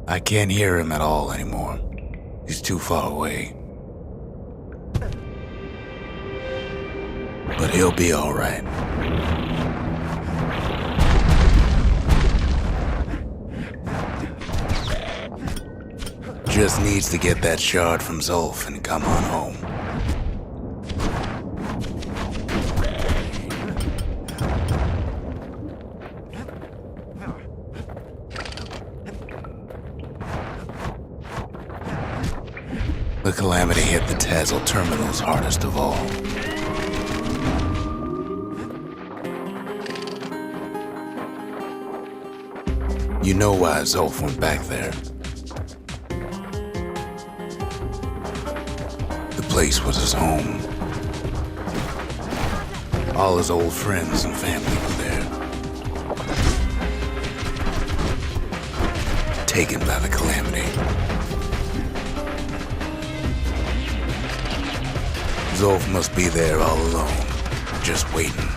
I can't hear him at all anymore. He's too far away. But he'll be all right. Just needs to get that shard from Zulf and come on home. The Calamity hit the Tazzle terminals hardest of all. You know why Zulf went back there. The place was his home. All his old friends and family were there. Taken by the Calamity. Zulf must be there all alone, just waiting.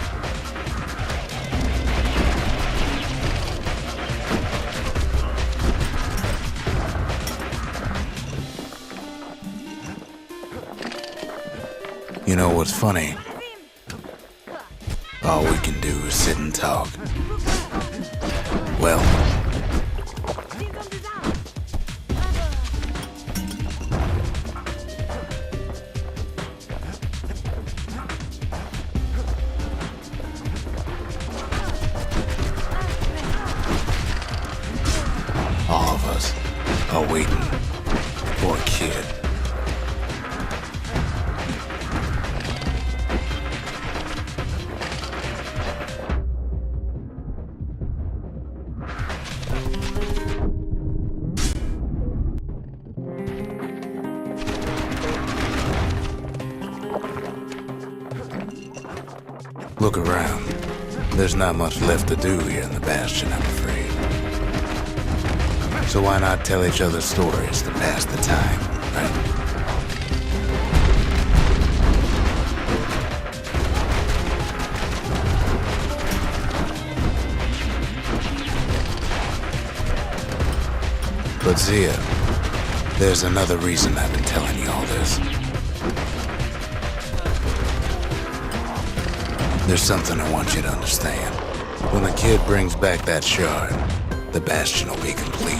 You know what's funny? All we can do is sit and talk. Well, all of us are waiting for a kid. Look around. There's not much left to do here in the Bastion, I'm afraid. So why not tell each other stories to pass the time, right? But Zia, there's another reason I've been telling you all this. There's something I want you to understand. When the kid brings back that shard, the Bastion will be complete.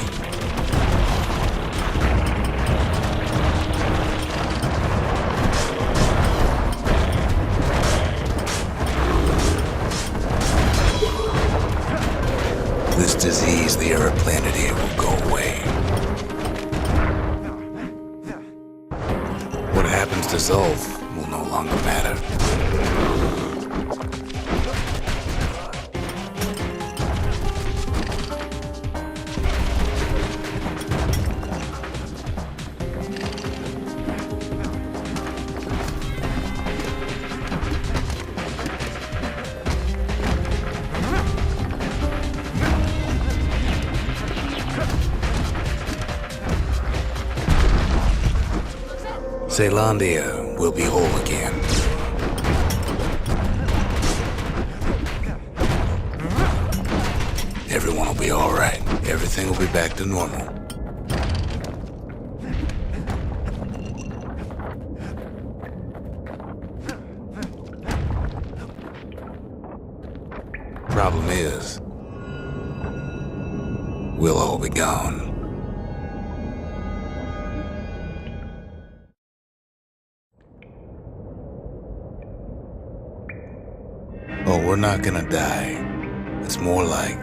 This disease the Arab planet here will go away. What happens to Zulf will no longer matter. Zealandia will be whole again. Everyone will be all right. Everything will be back to normal. Problem is, we'll all be gone. Oh, we're not gonna die. It's more like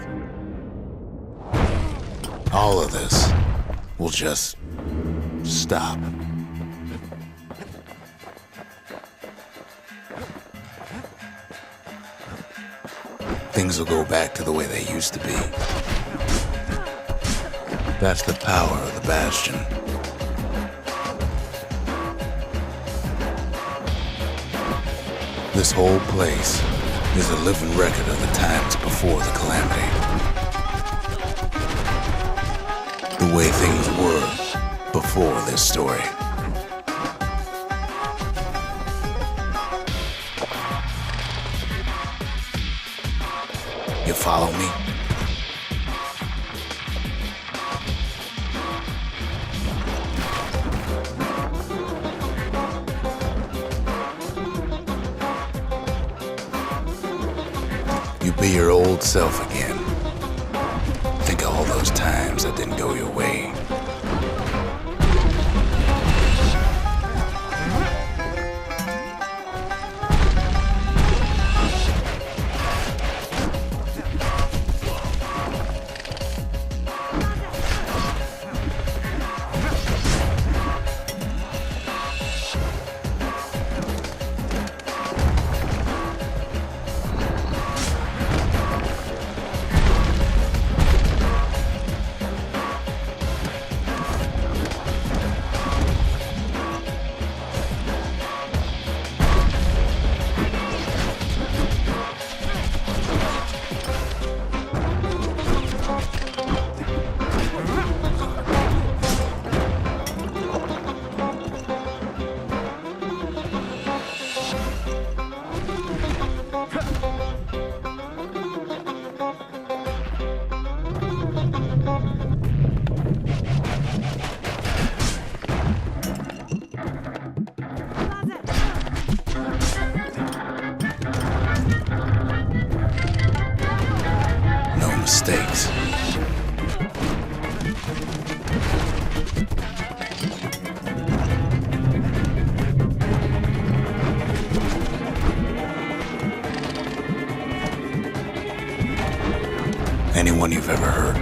all of this will just stop. Things will go back to the way they used to be. That's the power of the Bastion. This whole place is a living record of the times before the Calamity. The way things were before this story. You follow me? be your old self again. Think of all those times that didn't go your way. Mistakes. Anyone you've ever hurt.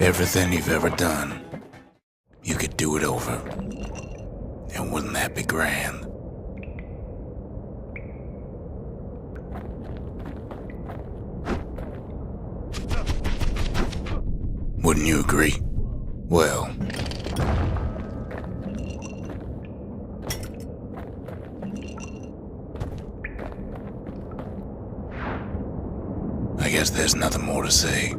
Everything you've ever done, you could do it over. And wouldn't that be grand? Wouldn't you agree? Well, I guess there's nothing more to say.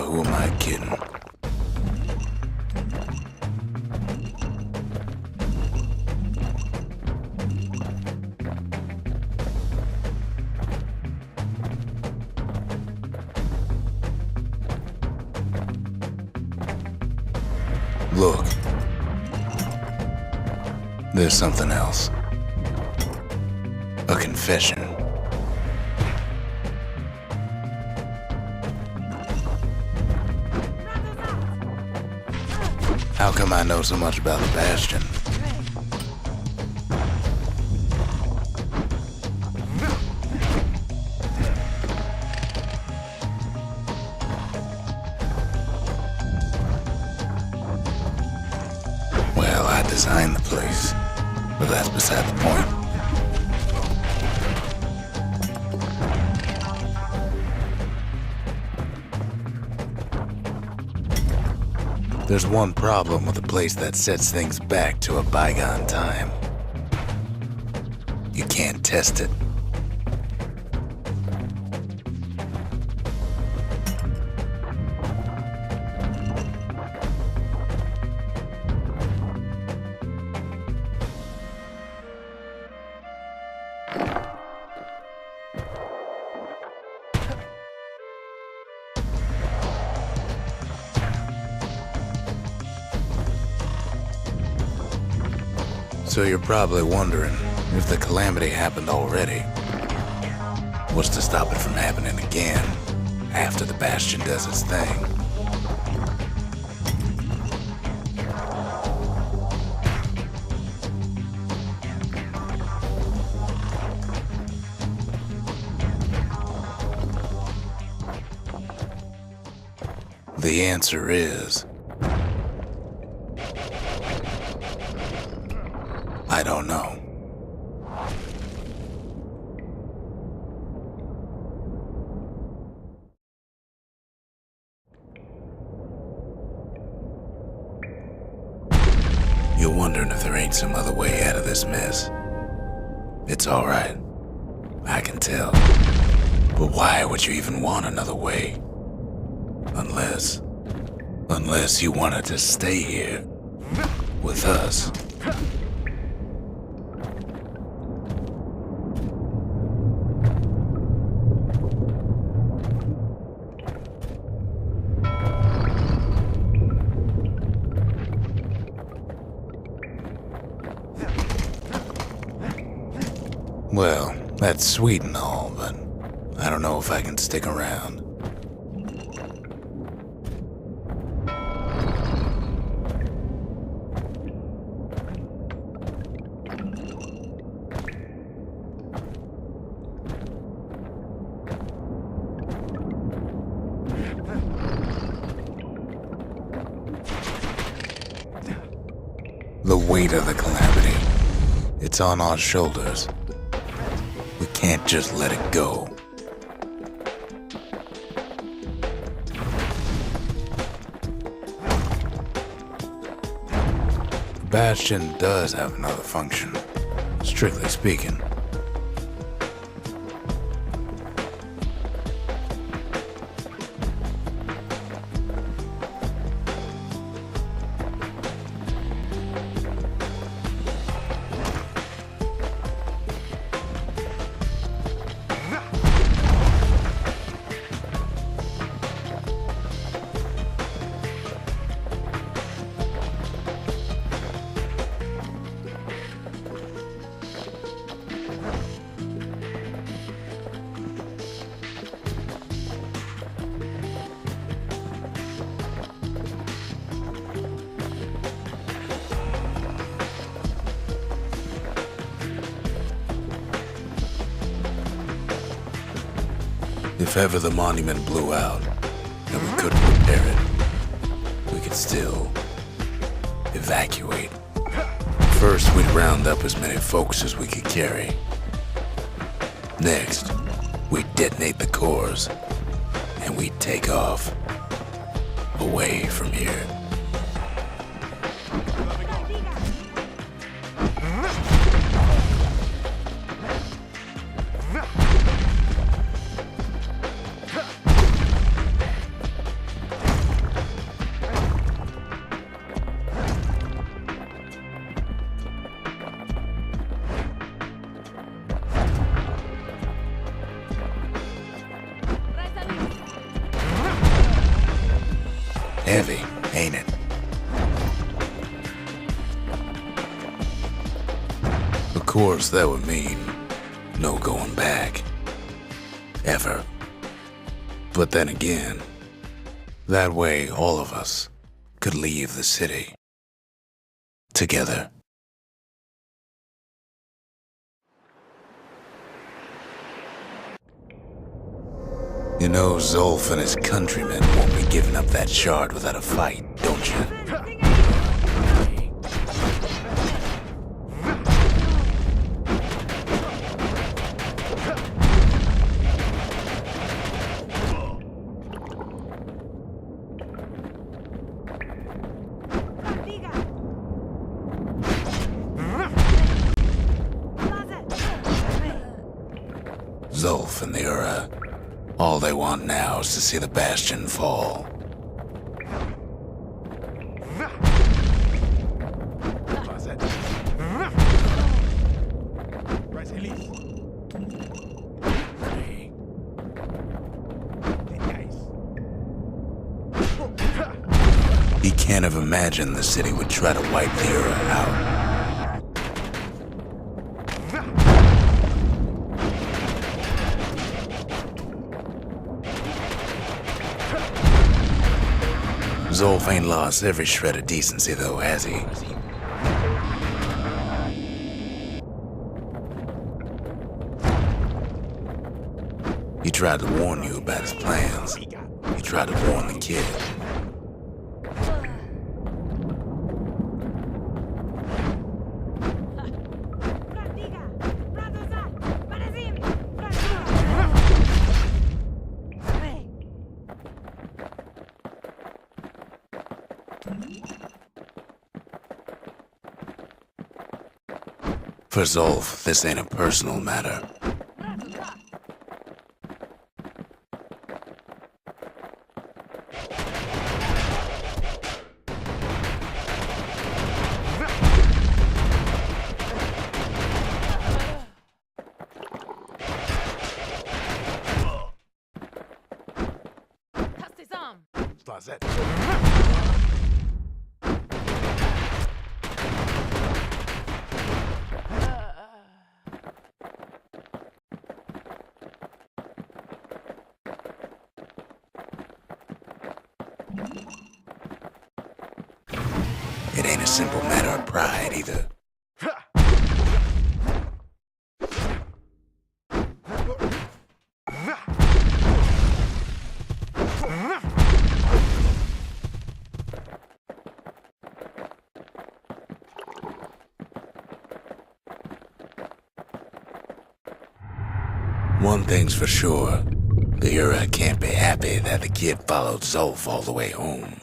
Who am I kidding? Look. There's something else. A confession. How come I know so much about the Bastion? Well, I designed the place, but that's beside the point. There's one problem with a place that sets things back to a bygone time. You can't test it. So you're probably wondering if the calamity happened already. What's to stop it from happening again after the Bastion does its thing? The answer is... I don't know. You're wondering if there ain't some other way out of this mess. It's all right. I can tell. But why would you even want another way? Unless you wanted to stay here with us. Well, that's sweet and all, but I don't know if I can stick around. The weight of the calamity, it's on our shoulders. We can't just let it go. Bastion does have another function, strictly speaking. If ever the monument blew out and we couldn't repair it, we could still evacuate. First, we'd round up as many folks as we could carry. Next, we'd detonate the cores and we'd take off away from here. Heavy, ain't it? Of course, that would mean no going back. Ever. But then again, that way all of us could leave the city. Together. You know Zolf and his countrymen won't be giving up that shard without a fight, don't you? Zolf and the Ura. All they want now is to see the Bastion fall. He can't have imagined the city would try to wipe the Ura out. Zolf ain't lost every shred of decency though, has he? He tried to warn you about his plans. He tried to warn the kid. For Zolf, this ain't a personal matter. closet. It ain't a simple matter of pride either. One thing's for sure, the Ura can't be happy that the kid followed Zolf all the way home.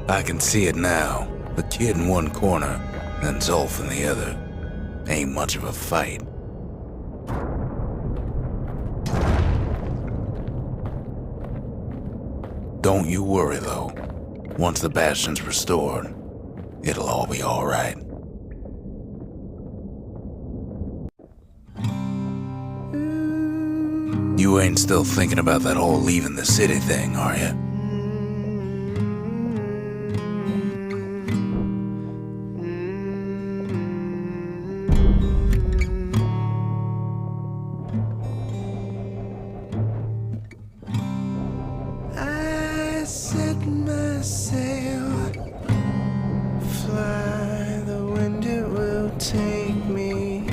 I can see it now. The kid in one corner, and Zolf in the other. Ain't much of a fight. Don't you worry, though. Once the Bastion's restored, it'll all be alright. You ain't still thinking about that whole leaving the city thing, are you? I set my sail, fly, the wind it will take me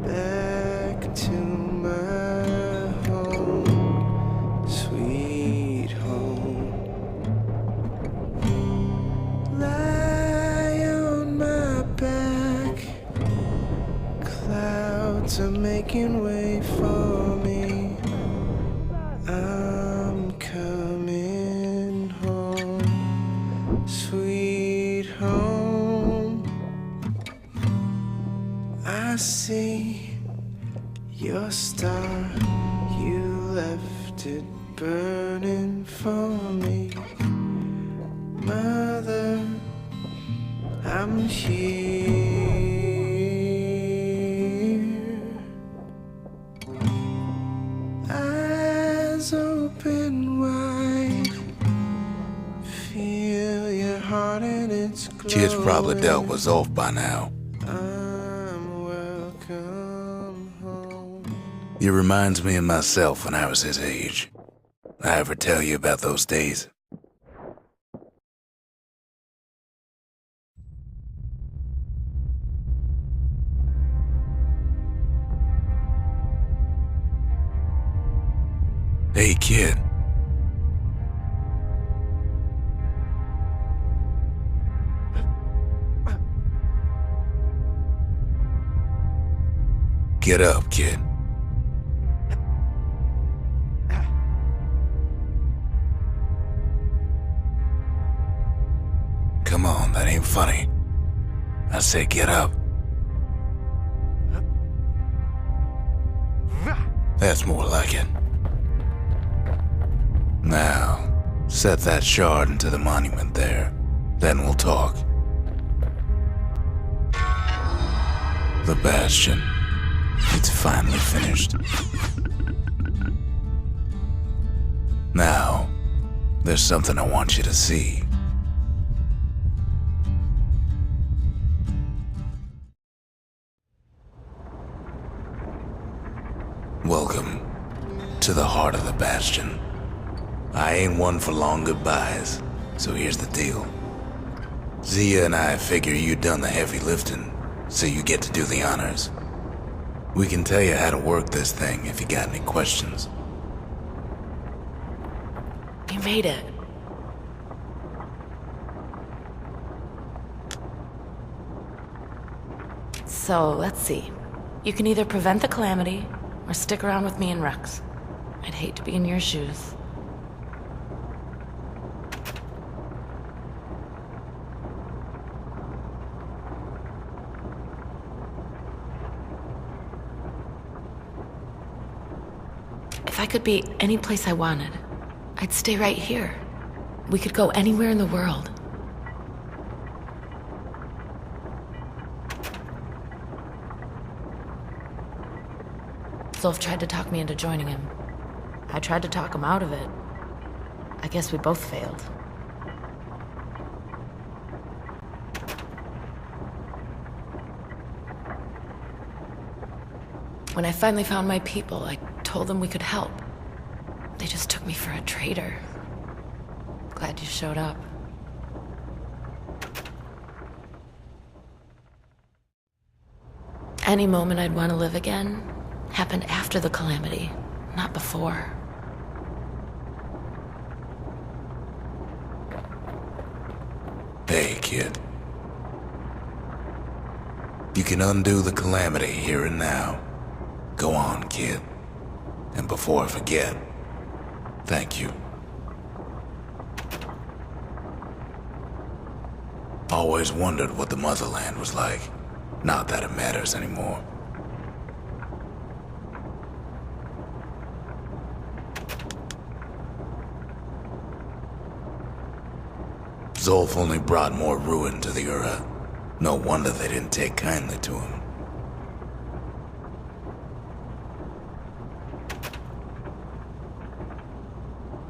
back to my home, sweet home. Lie on my back, clouds are making way for me. I'm coming home, sweet home. I see your star, you left it burning for me. Mother, I'm here. Eyes open wide, feel your heart and it's glowing. Kid's probably dealt with Zolf by now. I'm welcome home. It reminds me of myself when I was his age. I ever tell you about those days? Hey, kid. Get up, kid. Come on, that ain't funny. I say get up. That's more like it. Now, set that shard into the monument there. Then we'll talk. The Bastion. It's finally finished. Now, there's something I want you to see. Welcome to the heart of the Bastion. I ain't one for long goodbyes, so here's the deal. Zia and I figure you done the heavy lifting, so you get to do the honors. We can tell you how to work this thing if you got any questions. You made it. So, let's see. You can either prevent the calamity, or stick around with me and Rex. I'd hate to be in your shoes. If I could be any place I wanted, I'd stay right here. We could go anywhere in the world. Zulf tried to talk me into joining him. I tried to talk him out of it. I guess we both failed. When I finally found my people, I told them we could help. They just took me for a traitor. Glad you showed up. Any moment I'd want to live again happened after the calamity, not before. Hey, kid. You can undo the calamity here and now. Go on, kid. And before I forget, thank you. Always wondered what the motherland was like. Not that it matters anymore. Zulf only brought more ruin to the Ura. No wonder they didn't take kindly to him.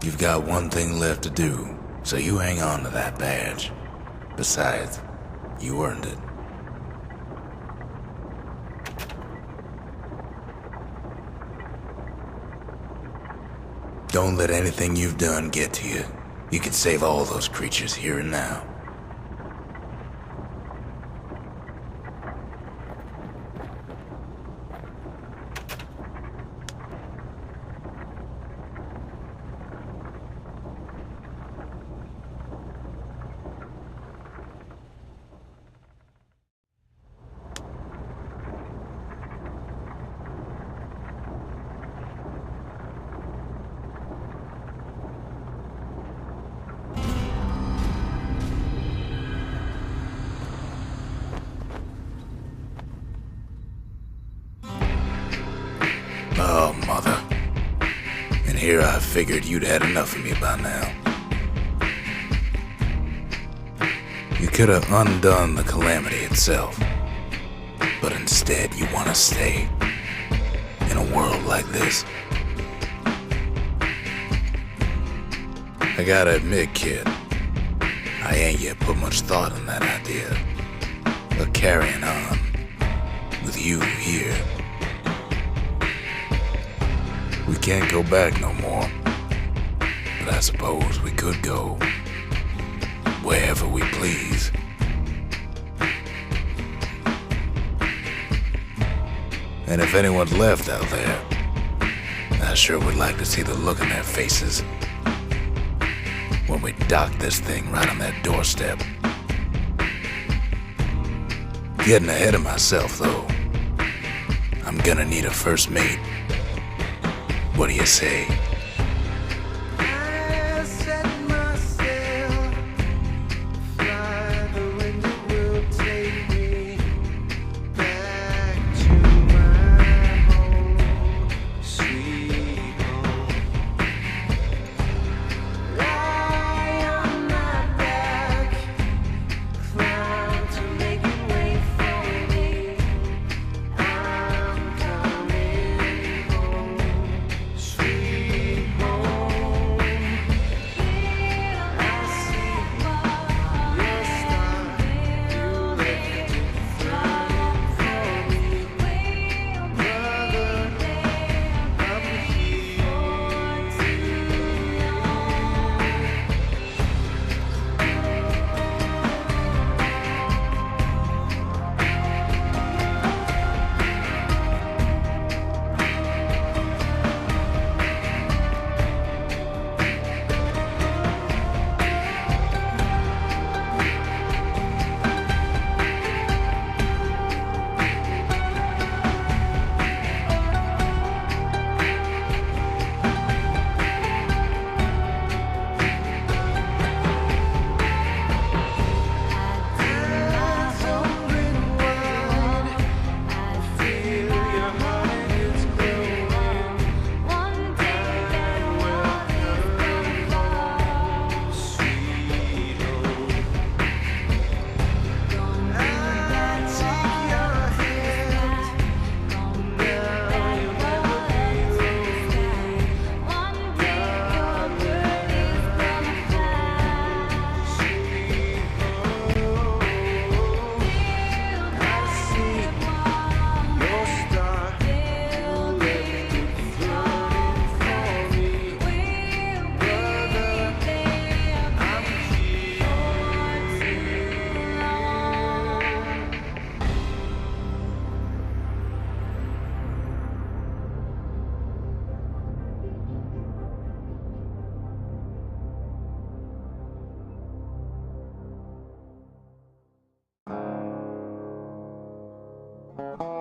You've got one thing left to do, so you hang on to that badge. Besides, you earned it. Don't let anything you've done get to you. You can save all those creatures here and now. Oh, mother. And here I figured you'd had enough of me by now. You could have undone the calamity itself, but instead you want to stay in a world like this. I gotta admit, kid, I ain't yet put much thought in that idea of carrying on with you here. We can't go back no more, but I suppose we could go wherever we please. And if anyone's left out there, I sure would like to see the look in their faces when we dock this thing right on their doorstep. Getting ahead of myself, though. I'm gonna need a first mate. What do you say? I set myself fly, the wind will take me back to my home, sweet home. Lie on my back, cloud to make it wait for me. I'm coming home, sweet Thank